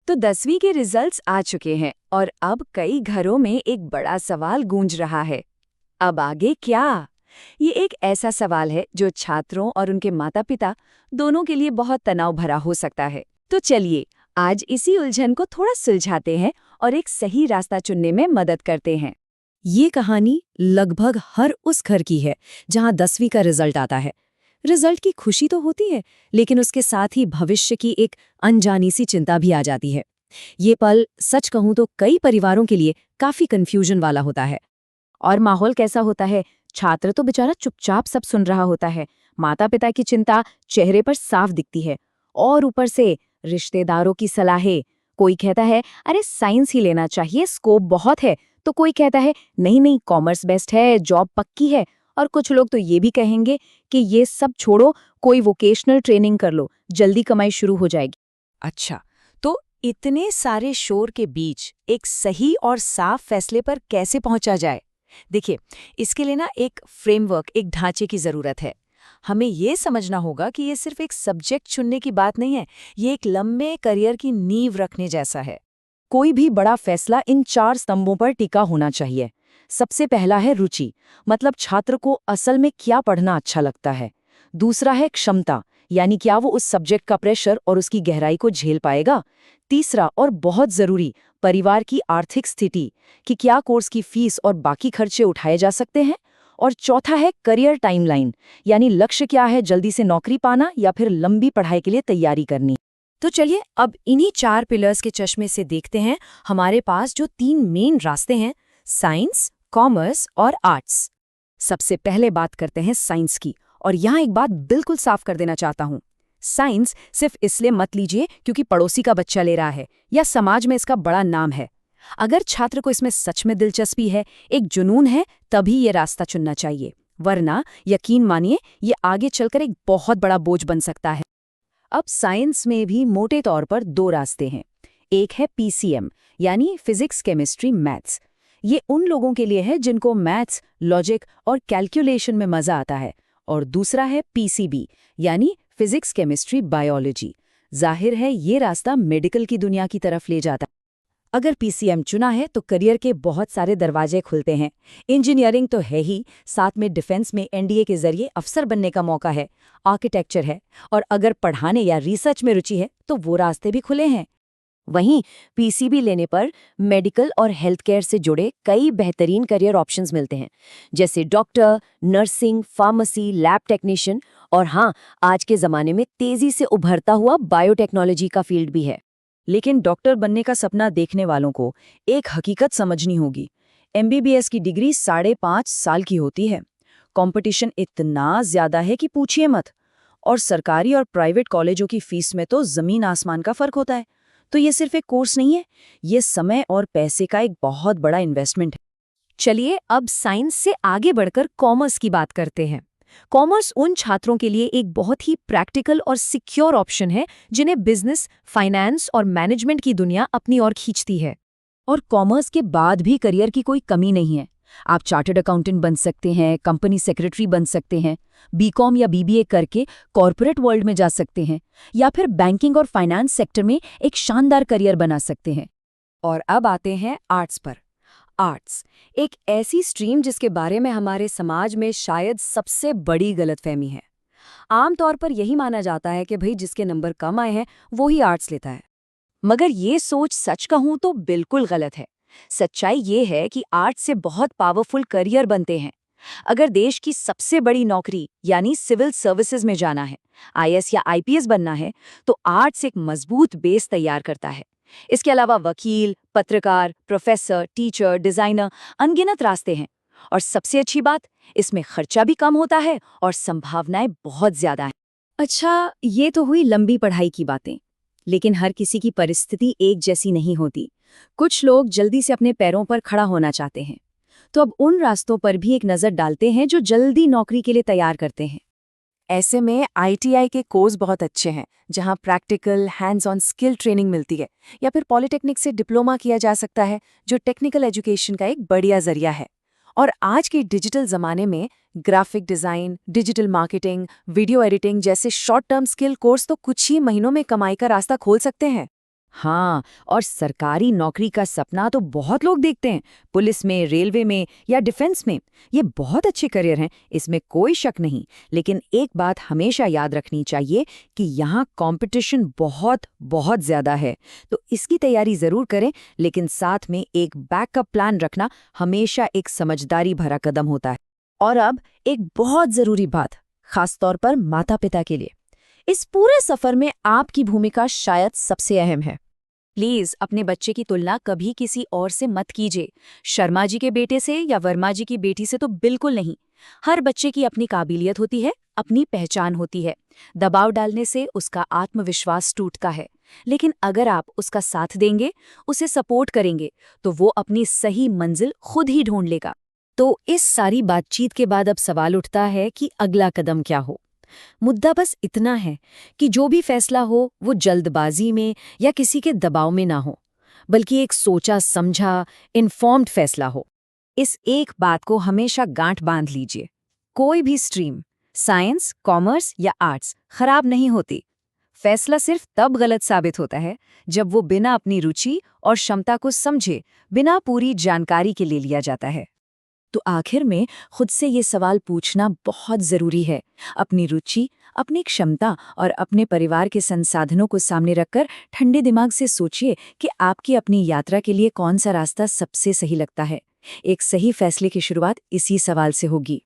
तो 10वीं के रिजल्ट्स आ चुके हैं और अब कई घरों में एक बड़ा सवाल गूंज रहा है। अब आगे क्या? ये एक ऐसा सवाल है जो छात्रों और उनके माता-पिता दोनों के लिए बहुत तनाव भरा हो सकता है। तो चलिए, आज इसी उलझन को थोड़ा सुलझाते हैं और एक सही रास्ता चुनने में मदद करते हैं। ये कहानी लगभग हर उस घर की है जहां 10वीं का रिजल्ट आता है। रिजल्ट की खुशी तो होती है, लेकिन उसके साथ ही भविष्य की एक अनजानी सी चिंता भी आ जाती है। ये पल सच कहूं तो कई परिवारों के लिए काफी कंफ्यूजन वाला होता है। और माहौल कैसा होता है? छात्र तो बेचारा चुपचाप सब सुन रहा होता है। माता-पिता की चिंता चेहरे पर साफ दिखती है। और ऊपर से रिश्तेदारों की सलाहें। कोई कहता है, अरे साइंस ही लेना चाहिए, स्कोप बहुत है। तो कोई कहता है, नहीं नहीं, कॉमर्स बेस्ट है, जॉब पक्की है। और कुछ लोग तो ये भी कहेंगे कि ये सब छोड़ो, कोई वोकेशनल ट्रेनिंग कर लो, जल्दी कमाई शुरू हो जाएगी। अच्छा, तो इतने सारे शोर के बीच एक सही और साफ फैसले पर कैसे पहुंचा जाए? देखिए, इसके लिए ना एक फ्रेमवर्क, एक ढांचे की जरूरत है। हमें ये समझना होगा कि ये सिर्फ एक सब्जेक्ट चुनने की बात नहीं है, ये एक लंबे करियर की नींव रखने जैसा है। कोई भी बड़ा फैसला इन 4 स्तंभों पर टिका होना चाहिए। सबसे पहला है रुचि, मतलब छात्र को असल में क्या पढ़ना अच्छा लगता है। दूसरा है क्षमता, यानी क्या वो उस सब्जेक्ट का प्रेशर और उसकी गहराई को झेल पाएगा। तीसरा और बहुत जरूरी, परिवार की आर्थिक स्थिति, कि क्या कोर्स की फीस और बाकी खर्चे उठाए जा सकते हैं। और चौथा है करियर टाइमलाइन, यानी लक्ष्य क्या है, जल्दी से नौकरी पाना या फिर लंबी पढ़ाई के लिए तैयारी करनी। तो चलिए अब इन्हीं 4 पिलर्स के चश्मे से देखते हैं हमारे पास जो 3 मेन रास्ते हैं, साइंस, कॉमर्स और आर्ट्स। सबसे पहले बात करते हैं साइंस की, और यहाँ एक बात बिल्कुल साफ कर देना चाहता हूँ। साइंस सिर्फ इसलिए मत लीजिए क्योंकि पड़ोसी का बच्चा ले रहा है या समाज में इसका बड़ा नाम है। अगर छात्र को इसमें सच में दिलचस्पी है, एक जुनून है, तभी ये रास्ता चुनना चाहिए। वरना यकीन मानिए, ये आगे चलकर एक बहुत बड़ा बोझ बन सकता है। अब साइंस में भी मोटे तौर पर 2 रास्ते हैं। एक है पीसीएम, यानी फिजिक्स केमिस्ट्री मैथ्स। ये उन लोगों के लिए है जिनको मैथ्स, लॉजिक और कैलकुलेशन में मजा आता है। और दूसरा है पीसीबी, यानी फिजिक्स केमिस्ट्री बायोलॉजी। जाहिर है ये रास्ता मेडिकल की दुनिया की तरफ ले जाता है। अगर पीसीएम चुना है तो करियर के बहुत सारे दरवाजे खुलते हैं। इंजीनियरिंग तो है ही, साथ में डिफेंस में एनडीए के जरिए अफसर बनने का मौका है, आर्किटेक्चर है, और अगर पढ़ाने या रिसर्च में रुचि है तो वो रास्ते भी खुले हैं। वहीं पीसीबी लेने पर मेडिकल और हेल्थ केयर से जुड़े कई बेहतरीन करियर ऑप्शंस मिलते हैं, जैसे doctor, nursing, pharmacy, lab technician, और हाँ, आज के ज़माने में तेज़ी से उभरता हुआ बायोटेक्नोलॉजी का फील्ड भी है। लेकिन डॉक्टर बनने का सपना देखने वालों को एक हकीकत समझनी होगी। एमबीबीएस की डिग्री 5.5 साल की होती है। कंपटीशन इतना ज़्यादा है कि पूछिए मत। और सरकारी और प्राइवेट कॉलेजों की फीस में तो ज़मीन आसमान का फ़र्क होता है। तो ये सिर्फ एक कोर्स नहीं है, ये समय और पैसे का एक बहुत बड़ा इन्वेस्टमेंट है। चलिए अब साइंस से आगे बढ़कर कॉमर्स की बात करते हैं। कॉमर्स उन छात्रों के लिए एक बहुत ही प्रैक्टिकल और सिक्योर ऑप्शन है जिन्हें बिजनेस, फाइनेंस और मैनेजमेंट की दुनिया अपनी ओर खींचती है। और कॉमर्स के बाद भी करियर की कोई कमी नहीं है। आप चार्टर्ड अकाउंटेंट बन सकते हैं, कंपनी सेक्रेटरी बन सकते हैं, बीकॉम या बीबीए करके कॉर्पोरेट वर्ल्ड में जा सकते हैं, या फिर बैंकिंग और फाइनेंस सेक्टर में एक शानदार करियर बना सकते हैं। और अब आते हैं आर्ट्स पर। आर्ट्स एक ऐसी स्ट्रीम जिसके बारे में हमारे समाज में शायद सबसे बड़ी गलतफहमी है। आमतौर पर यही माना जाता है कि भाई जिसके नंबर कम आए हैं वो ही आर्ट्स लेता है। मगर ये सोच सच कहूं तो बिल्कुल गलत है। सच्चाई ये है कि आर्ट्स से बहुत पावरफुल करियर बनते हैं। अगर देश की सबसे बड़ी नौकरी यानी सिविल सर्विसेज में जाना है, आईएएस या आईपीएस बनना है, तो आर्ट्स एक मजबूत बेस तैयार करता है। इसके अलावा वकील, पत्रकार, प्रोफेसर, टीचर, डिजाइनर, अनगिनत रास्ते हैं। और सबसे अच्छी बात, इसमें खर्चा भी कम होता है और संभावनाएं बहुत ज्यादा हैं। अच्छा, ये तो हुई लंबी पढ़ाई की बातें। लेकिन हर किसी की परिस्थिति एक जैसी नहीं होती। कुछ लोग जल्दी से अपने पैरों पर खड़ा होना चाहते हैं। तो अब उन रास्तों पर भी एक नज़र डालते हैं जो जल्दी नौकरी के लिए तैयार करते हैं। ऐसे में आईटीआई के कोर्स बहुत अच्छे हैं, जहां practical, hands on skill training मिलती है। या फिर पॉलिटेक्निक से डिप्लोमा किया जा सकता है, जो टेक्निकल एजुकेशन का एक बढ़िया जरिया है। और आज के डिजिटल ज़माने में graphic design, digital marketing, video editing जैसे शॉर्ट टर्म स्किल कोर्स तो कुछ ही महीनों में कमाई का रास्ता खोल सकते हैं। हाँ, और सरकारी नौकरी का सपना तो बहुत लोग देखते हैं, पुलिस में, रेलवे में या डिफेंस में। ये बहुत अच्छे करियर हैं, इसमें कोई शक नहीं। लेकिन एक बात हमेशा याद रखनी चाहिए कि यहाँ कंपटीशन बहुत बहुत ज्यादा है। तो इसकी तैयारी जरूर करें, लेकिन साथ में एक बैकअप प्लान रखना हमेशा एक समझदारी भरा कदम होता है। और अब एक बहुत जरूरी बात, खासतौर पर माता-पिता के लिए। इस पूरे सफर में आपकी भूमिका शायद सबसे अहम है। प्लीज अपने बच्चे की तुलना कभी किसी और से मत कीजिए। शर्मा जी के बेटे से या वर्मा जी की बेटी से तो बिल्कुल नहीं। हर बच्चे की अपनी काबिलियत होती है, अपनी पहचान होती है। दबाव डालने से उसका आत्मविश्वास टूटता है। लेकिन अगर आप उसका साथ देंगे, उसे सपोर्ट करेंगे, तो वो अपनी सही मंजिल खुद ही ढूंढ लेगा। तो इस सारी बातचीत के बाद अब सवाल उठता है कि अगला कदम क्या हो। मुद्दा बस इतना है कि जो भी फैसला हो वो जल्दबाजी में या किसी के दबाव में ना हो, बल्कि एक सोचा समझा, इन्फॉर्म्ड फैसला हो। इस एक बात को हमेशा गांठ बांध लीजिए, कोई भी स्ट्रीम, साइंस, कॉमर्स या आर्ट्स, खराब नहीं होती। फैसला सिर्फ तब गलत साबित होता है जब वो बिना अपनी रुचि और क्षमता को समझे, बिना पूरी जानकारी के ले लिया जाता है। तो आखिर में खुद से ये सवाल पूछना बहुत जरूरी है। अपनी रुचि, अपनी क्षमता और अपने परिवार के संसाधनों को सामने रखकर ठंडे दिमाग से सोचिए कि आपकी अपनी यात्रा के लिए कौन सा रास्ता सबसे सही लगता है। एक सही फैसले की शुरुआत इसी सवाल से होगी।